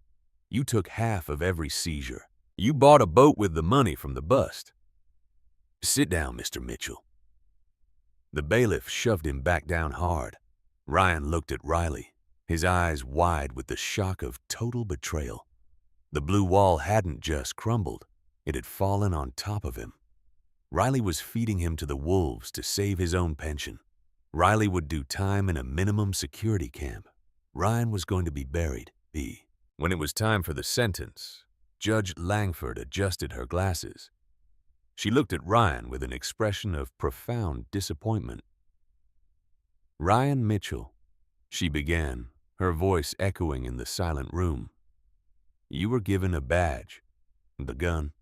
S1: You took half of every seizure. You bought a boat with the money from the bust. Sit down, Mr. Mitchell." The bailiff shoved him back down hard. Ryan looked at Riley, his eyes wide with the shock of total betrayal. The blue wall hadn't just crumbled. It had fallen on top of him. Riley was feeding him to the wolves to save his own pension. Riley would do time in a minimum security camp. Ryan was going to be buried. When it was time for the sentence, Judge Langford adjusted her glasses. She looked at Ryan with an expression of profound disappointment. "Ryan Mitchell," she began, her voice echoing in the silent room. "You were given a badge, the gun,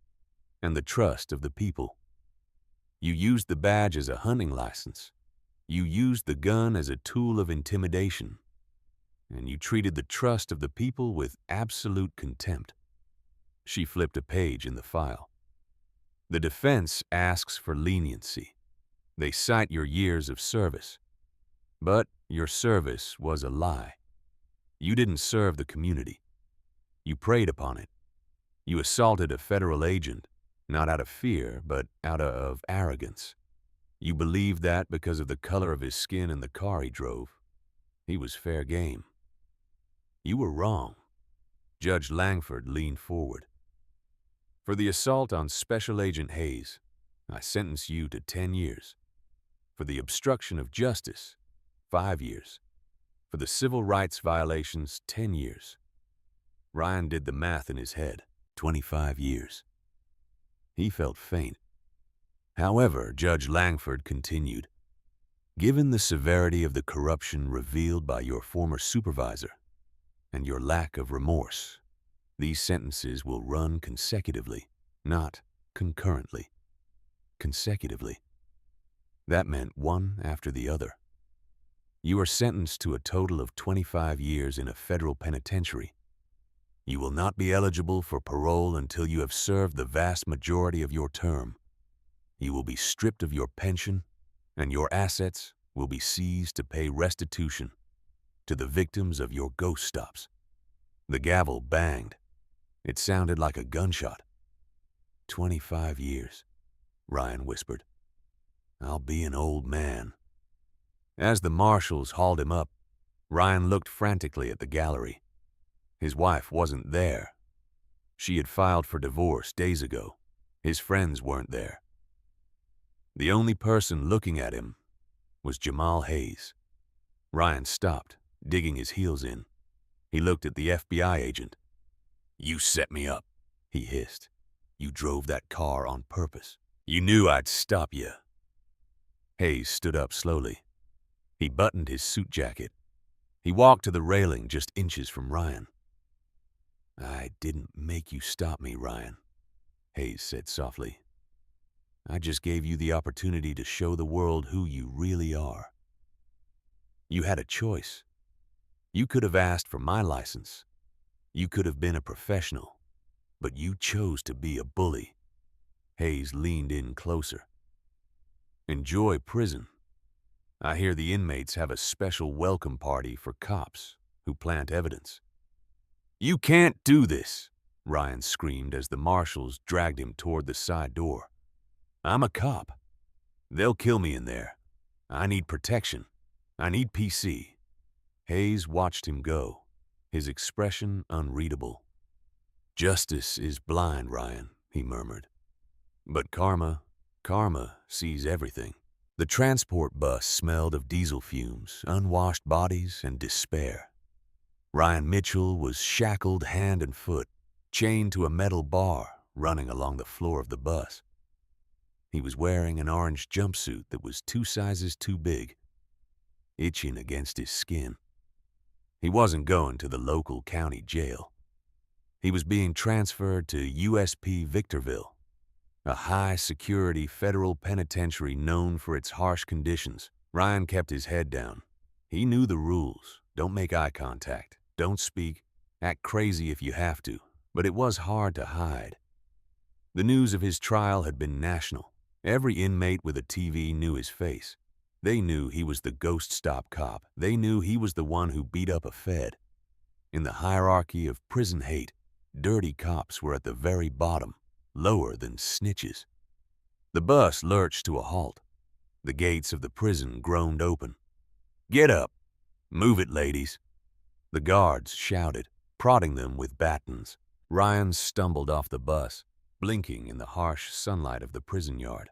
S1: and the trust of the people. You used the badge as a hunting license. You used the gun as a tool of intimidation. And you treated the trust of the people with absolute contempt." She flipped a page in the file. "The defense asks for leniency. They cite your years of service. But your service was a lie. You didn't serve the community. You preyed upon it. You assaulted a federal agent, not out of fear, but out of arrogance. You believed that because of the color of his skin and the car he drove, he was fair game. You were wrong." Judge Langford leaned forward. "For the assault on Special Agent Hayes, I sentence you to 10 years. For the obstruction of justice, 5 years. For the civil rights violations, 10 years. Ryan did the math in his head, 25 years. He felt faint. However, Judge Langford continued, "Given the severity of the corruption revealed by your former supervisor, and your lack of remorse. These sentences will run consecutively, not concurrently. Consecutively. That meant one after the other. You are sentenced to a total of 25 years in a federal penitentiary. You will not be eligible for parole until you have served the vast majority of your term. You will be stripped of your pension, and your assets will be seized to pay restitution to the victims of your ghost stops. The gavel banged. It sounded like a gunshot. 25 years, Ryan whispered. I'll be an old man. As the marshals hauled him up, Ryan looked frantically at the gallery. His wife wasn't there. She had filed for divorce days ago. His friends weren't there. The only person looking at him was Jamal Hayes. Ryan stopped, digging his heels in. He looked at the FBI agent. You set me up, he hissed. You drove that car on purpose. You knew I'd stop you. Hayes stood up slowly. He buttoned his suit jacket. He walked to the railing just inches from Ryan. I didn't make you stop me, Ryan, Hayes said softly. I just gave you the opportunity to show the world who you really are. You had a choice. You could have asked for my license. You could have been a professional, but you chose to be a bully. Hayes leaned in closer. Enjoy prison. I hear the inmates have a special welcome party for cops who plant evidence. You can't do this, Ryan screamed as the marshals dragged him toward the side door. I'm a cop. They'll kill me in there. I need protection. I need PC. Hayes watched him go, his expression unreadable. Justice is blind, Ryan, he murmured. But karma sees everything. The transport bus smelled of diesel fumes, unwashed bodies, and despair. Ryan Mitchell was shackled hand and foot, chained to a metal bar running along the floor of the bus. He was wearing an orange jumpsuit that was 2 sizes too big, itching against his skin. He wasn't going to the local county jail. He was being transferred to USP Victorville, a high-security federal penitentiary known for its harsh conditions. Ryan kept his head down. He knew the rules. Don't make eye contact. Don't speak. Act crazy if you have to. But it was hard to hide. The news of his trial had been national. Every inmate with a TV knew his face. They knew he was the ghost stop cop. They knew he was the one who beat up a Fed. In the hierarchy of prison hate, dirty cops were at the very bottom, lower than snitches. The bus lurched to a halt. The gates of the prison groaned open. Get up! Move it, ladies! The guards shouted, prodding them with batons. Ryan stumbled off the bus, blinking in the harsh sunlight of the prison yard.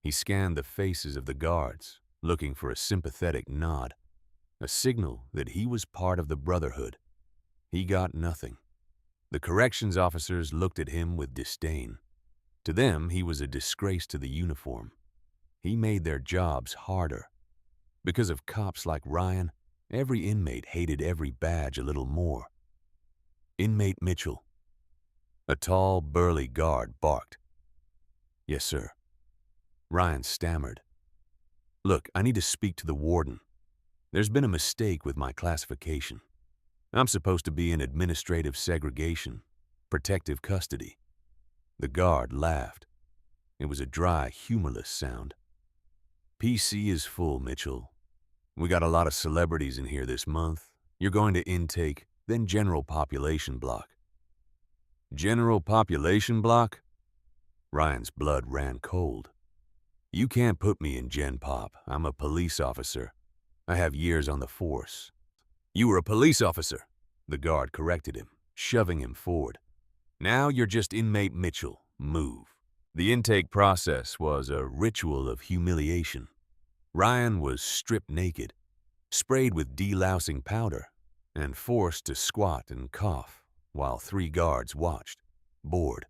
S1: He scanned the faces of the guards, looking for a sympathetic nod, a signal that he was part of the brotherhood. He got nothing. The corrections officers looked at him with disdain. To them, he was a disgrace to the uniform. He made their jobs harder. Because of cops like Ryan, every inmate hated every badge a little more. Inmate Mitchell. A tall, burly guard barked. Yes, sir. Ryan stammered. Look, I need to speak to the warden. There's been a mistake with my classification. I'm supposed to be in administrative segregation, protective custody. The guard laughed. It was a dry, humorless sound. PC is full, Mitchell. We got a lot of celebrities in here this month. You're going to intake, then general population block. General population block? Ryan's blood ran cold. You can't put me in Gen Pop. I'm a police officer. I have years on the force. You were a police officer, the guard corrected him, shoving him forward. Now you're just inmate Mitchell. Move. The intake process was a ritual of humiliation. Ryan was stripped naked, sprayed with delousing powder, and forced to squat and cough while 3 guards watched, bored.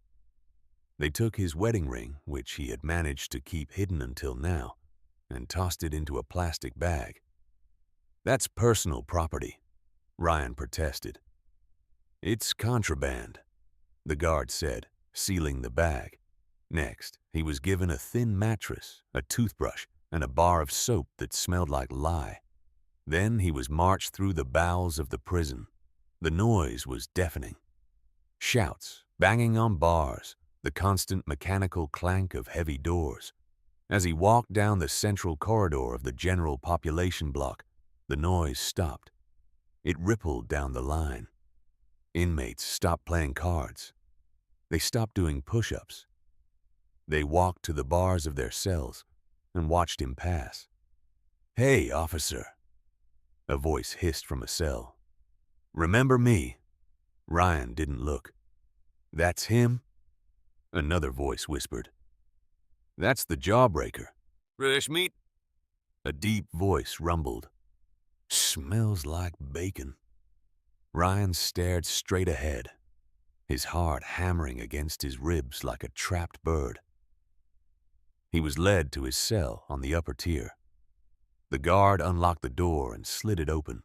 S1: They took his wedding ring, which he had managed to keep hidden until now, and tossed it into a plastic bag. That's personal property, Ryan protested. It's contraband, the guard said, sealing the bag. Next, he was given a thin mattress, a toothbrush, and a bar of soap that smelled like lye. Then he was marched through the bowels of the prison. The noise was deafening. Shouts, banging on bars, the constant mechanical clank of heavy doors. As he walked down the central corridor of the general population block, the noise stopped. It rippled down the line. Inmates stopped playing cards. They stopped doing push-ups. They walked to the bars of their cells and watched him pass. "Hey, officer," a voice hissed from a cell. "Remember me?" Ryan didn't look. "That's him?" Another voice whispered. "That's the jawbreaker." "Fresh meat?" A deep voice rumbled. "Smells like bacon." Ryan stared straight ahead, his heart hammering against his ribs like a trapped bird. He was led to his cell on the upper tier. The guard unlocked the door and slid it open.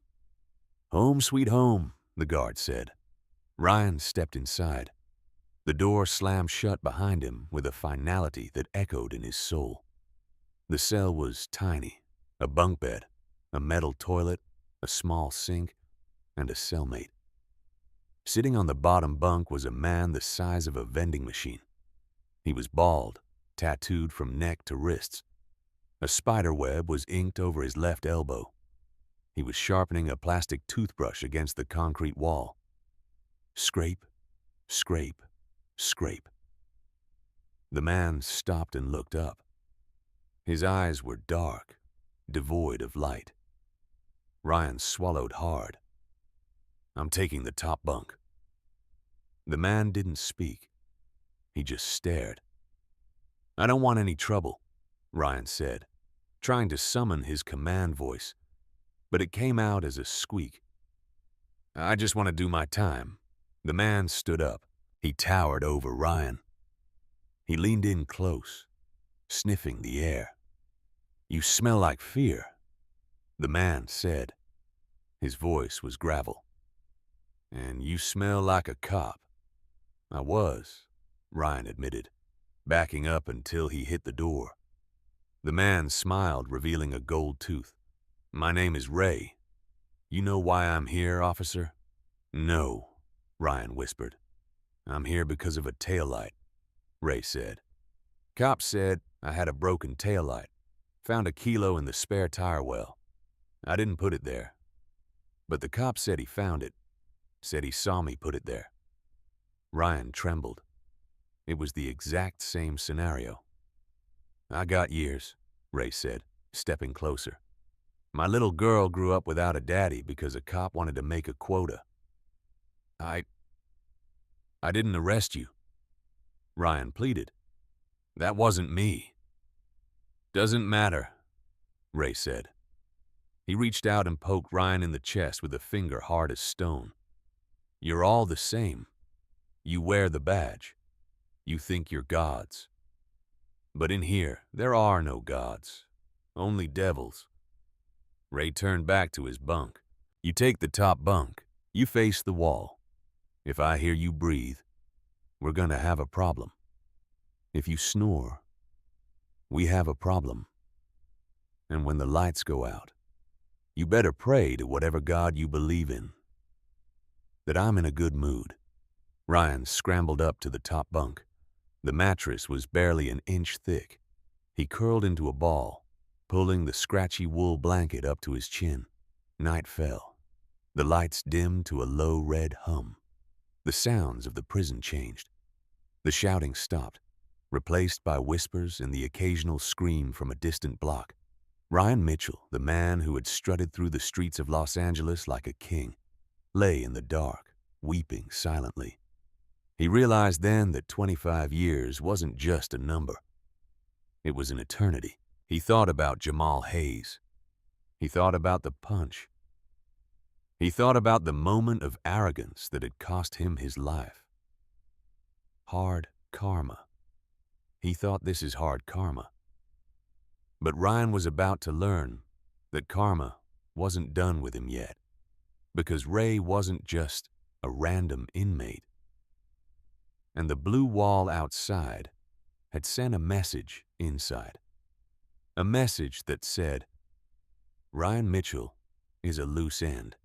S1: "Home sweet home," the guard said. Ryan stepped inside. The door slammed shut behind him with a finality that echoed in his soul. The cell was tiny, a bunk bed, a metal toilet, a small sink, and a cellmate. Sitting on the bottom bunk was a man the size of a vending machine. He was bald, tattooed from neck to wrists. A spider web was inked over his left elbow. He was sharpening a plastic toothbrush against the concrete wall. Scrape, scrape, scrape. The man stopped and looked up. His eyes were dark, devoid of light. Ryan swallowed hard. "I'm taking the top bunk." The man didn't speak. He just stared. "I don't want any trouble," Ryan said, trying to summon his command voice, but it came out as a squeak. "I just want to do my time." The man stood up. He towered over Ryan. He leaned in close, sniffing the air. "You smell like fear," the man said. His voice was gravel. "And you smell like a cop." "I was," Ryan admitted, backing up until he hit the door. The man smiled, revealing a gold tooth. "My name is Ray. You know why I'm here, officer?" "No," Ryan whispered. "I'm here because of a taillight," Ray said. "Cop said I had a broken taillight. Found a kilo in the spare tire well. I didn't put it there. But the cop said he found it. Said he saw me put it there." Ryan trembled. It was the exact same scenario. "I got years," Ray said, stepping closer. "My little girl grew up without a daddy because a cop wanted to make a quota. I didn't arrest you," Ryan pleaded. "That wasn't me." "Doesn't matter," Ray said. He reached out and poked Ryan in the chest with a finger hard as stone. "You're all the same. You wear the badge. You think you're gods. But in here, there are no gods, only devils." Ray turned back to his bunk. "You take the top bunk. You face the wall. If I hear you breathe, we're going to have a problem. If you snore, we have a problem. And when the lights go out, you better pray to whatever God you believe in that I'm in a good mood." Ryan scrambled up to the top bunk. The mattress was barely an inch thick. He curled into a ball, pulling the scratchy wool blanket up to his chin. Night fell. The lights dimmed to a low red hum. The sounds of the prison changed. The shouting stopped, replaced by whispers and the occasional scream from a distant block. Ryan Mitchell, the man who had strutted through the streets of Los Angeles like a king, lay in the dark, weeping silently. He realized then that 25 years wasn't just a number. It was an eternity. He thought about Jamal Hayes. He thought about the punch. He thought about the moment of arrogance that had cost him his life. Hard karma. He thought this is hard karma. But Ryan was about to learn that karma wasn't done with him yet, because Ray wasn't just a random inmate. And the blue wall outside had sent a message inside. A message that said, Ryan Mitchell is a loose end.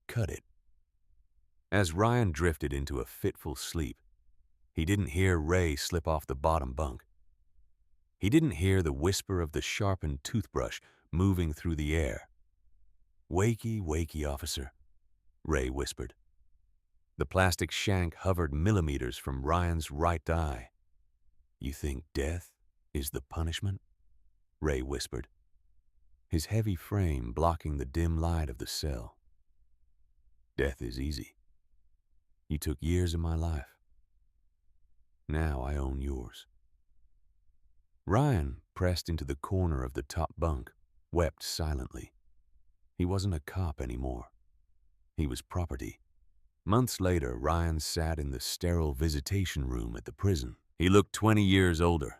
S1: Cut it. As Ryan drifted into a fitful sleep, he didn't hear Ray slip off the bottom bunk. He didn't hear the whisper of the sharpened toothbrush moving through the air. Wakey, wakey, officer, Ray whispered. The plastic shank hovered millimeters from Ryan's right eye. You think death is the punishment? Ray whispered, his heavy frame blocking the dim light of the cell. Death is easy. You took years of my life. Now I own yours. Ryan pressed into the corner of the top bunk, wept silently. He wasn't a cop anymore. He was property. Months later, Ryan sat in the sterile visitation room at the prison. He looked 20 years older.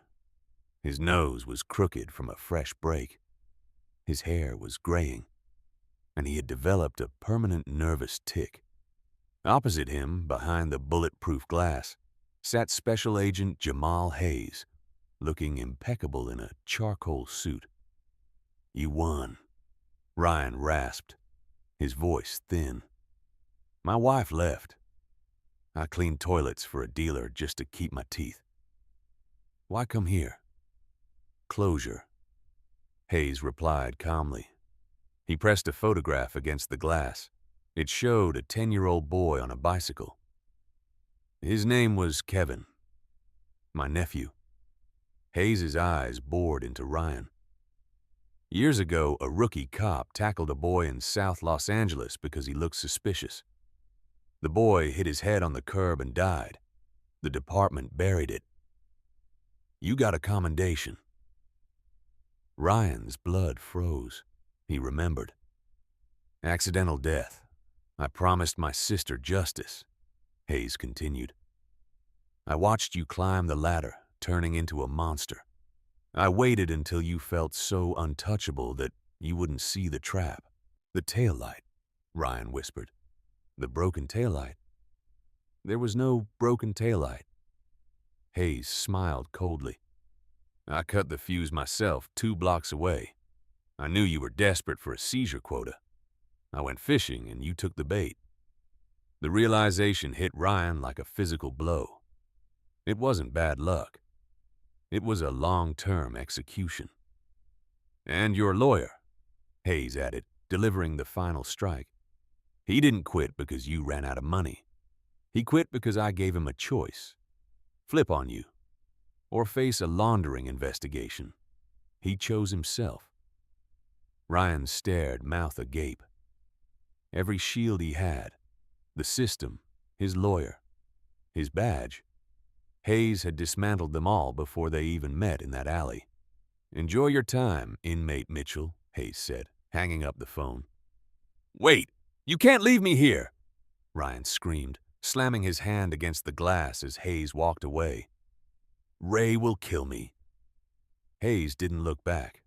S1: His nose was crooked from a fresh break. His hair was graying, and he had developed a permanent nervous tic. Opposite him, behind the bulletproof glass, sat Special Agent Jamal Hayes, looking impeccable in a charcoal suit. You won, Ryan rasped, his voice thin. My wife left. I cleaned toilets for a dealer just to keep my teeth. Why come here? Closure, Hayes replied calmly. He pressed a photograph against the glass. It showed a 10-year-old boy on a bicycle. His name was Kevin, my nephew. Hayes' eyes bored into Ryan. Years ago, a rookie cop tackled a boy in South Los Angeles because he looked suspicious. The boy hit his head on the curb and died. The department buried it. You got a commendation. Ryan's blood froze. He remembered. Accidental death. I promised my sister justice, Hayes continued. I watched you climb the ladder, turning into a monster. I waited until you felt so untouchable that you wouldn't see the trap. The taillight, Ryan whispered. The broken taillight. There was no broken taillight. Hayes smiled coldly. I cut the fuse myself 2 blocks away. I knew you were desperate for a seizure quota. I went fishing and you took the bait. The realization hit Ryan like a physical blow. It wasn't bad luck. It was a long-term execution. And your lawyer, Hayes added, delivering the final strike. He didn't quit because you ran out of money. He quit because I gave him a choice. Flip on you, or face a laundering investigation. He chose himself. Ryan stared, mouth agape. Every shield he had, the system, his lawyer, his badge, Hayes had dismantled them all before they even met in that alley. Enjoy your time, inmate Mitchell, Hayes said, hanging up the phone. Wait! You can't leave me here! Ryan screamed, slamming his hand against the glass as Hayes walked away. Ray will kill me. Hayes didn't look back.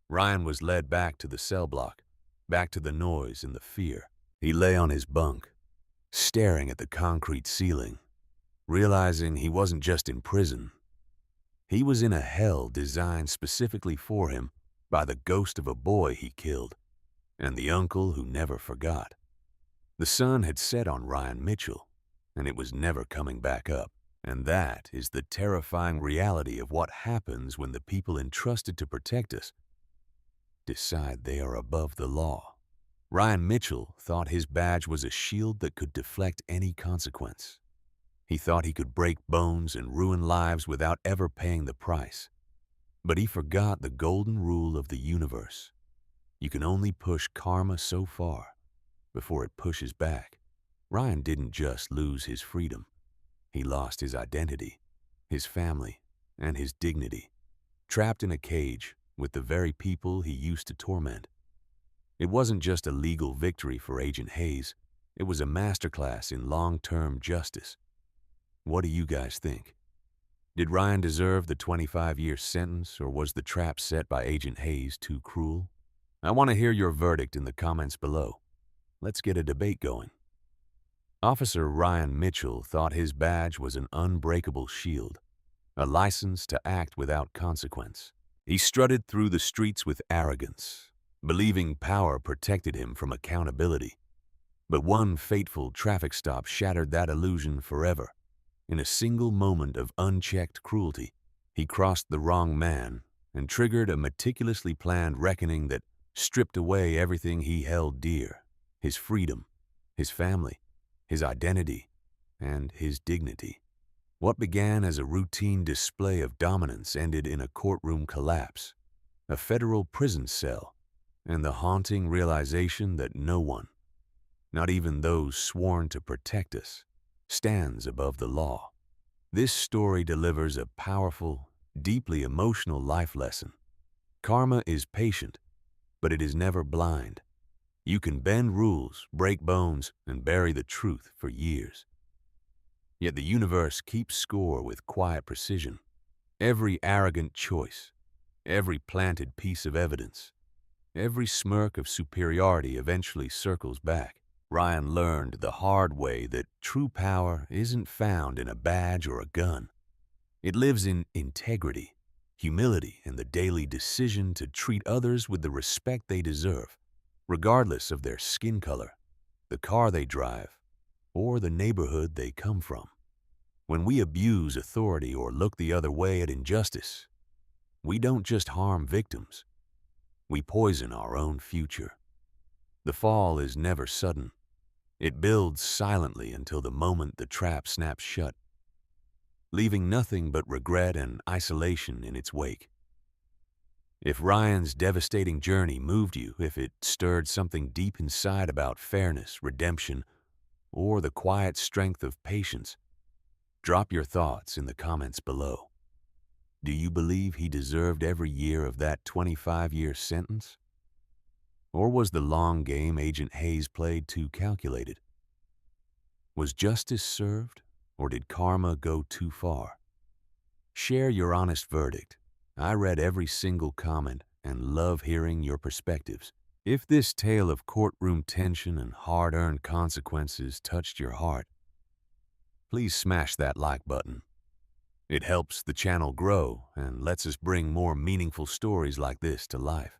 S1: Ryan was led back to the cell block, back to the noise and the fear. He lay on his bunk, staring at the concrete ceiling, realizing he wasn't just in prison. He was in a hell designed specifically for him by the ghost of a boy he killed, and the uncle who never forgot. The sun had set on Ryan Mitchell, and it was never coming back up. And that is the terrifying reality of what happens when the people entrusted to protect us decide they are above the law. Ryan Mitchell thought his badge was a shield that could deflect any consequence. He thought he could break bones and ruin lives without ever paying the price. But he forgot the golden rule of the universe. You can only push karma so far before it pushes back. Ryan didn't just lose his freedom. He lost his identity, his family, and his dignity, trapped in a cage with the very people he used to torment. It wasn't just a legal victory for Agent Hayes. It was a masterclass in long-term justice. What do you guys think? Did Ryan deserve the 25-year sentence, or was the trap set by Agent Hayes too cruel? I want to hear your verdict in the comments below. Let's get a debate going. Officer Ryan Mitchell thought his badge was an unbreakable shield, a license to act without consequence. He strutted through the streets with arrogance, believing power protected him from accountability. But one fateful traffic stop shattered that illusion forever. In a single moment of unchecked cruelty, he crossed the wrong man and triggered a meticulously planned reckoning that stripped away everything he held dear: his freedom, his family, his identity, and his dignity. What began as a routine display of dominance ended in a courtroom collapse, a federal prison cell, and the haunting realization that no one, not even those sworn to protect us, stands above the law. This story delivers a powerful, deeply emotional life lesson. Karma is patient, but it is never blind. You can bend rules, break bones, and bury the truth for years. Yet the universe keeps score with quiet precision. Every arrogant choice, every planted piece of evidence, every smirk of superiority eventually circles back. Ryan learned the hard way that true power isn't found in a badge or a gun. It lives in integrity, humility, and the daily decision to treat others with the respect they deserve, regardless of their skin color, the car they drive, or the neighborhood they come from. When we abuse authority or look the other way at injustice, we don't just harm victims, we poison our own future. The fall is never sudden. It builds silently until the moment the trap snaps shut, leaving nothing but regret and isolation in its wake. If Ryan's devastating journey moved you, if it stirred something deep inside about fairness, redemption, or the quiet strength of patience, drop your thoughts in the comments below. Do you believe he deserved every year of that 25-year sentence? Or was the long game Agent Hayes played too calculated? Was justice served, or did karma go too far? Share your honest verdict. I read every single comment and love hearing your perspectives. If this tale of courtroom tension and hard-earned consequences touched your heart, please smash that like button. It helps the channel grow and lets us bring more meaningful stories like this to life.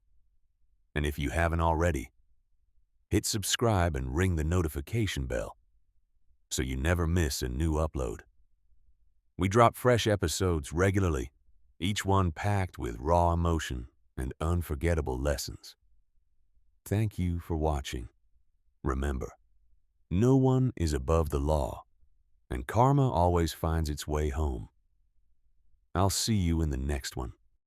S1: And if you haven't already, hit subscribe and ring the notification bell so you never miss a new upload. We drop fresh episodes regularly, each one packed with raw emotion and unforgettable lessons. Thank you for watching. Remember, no one is above the law, and karma always finds its way home. I'll see you in the next one.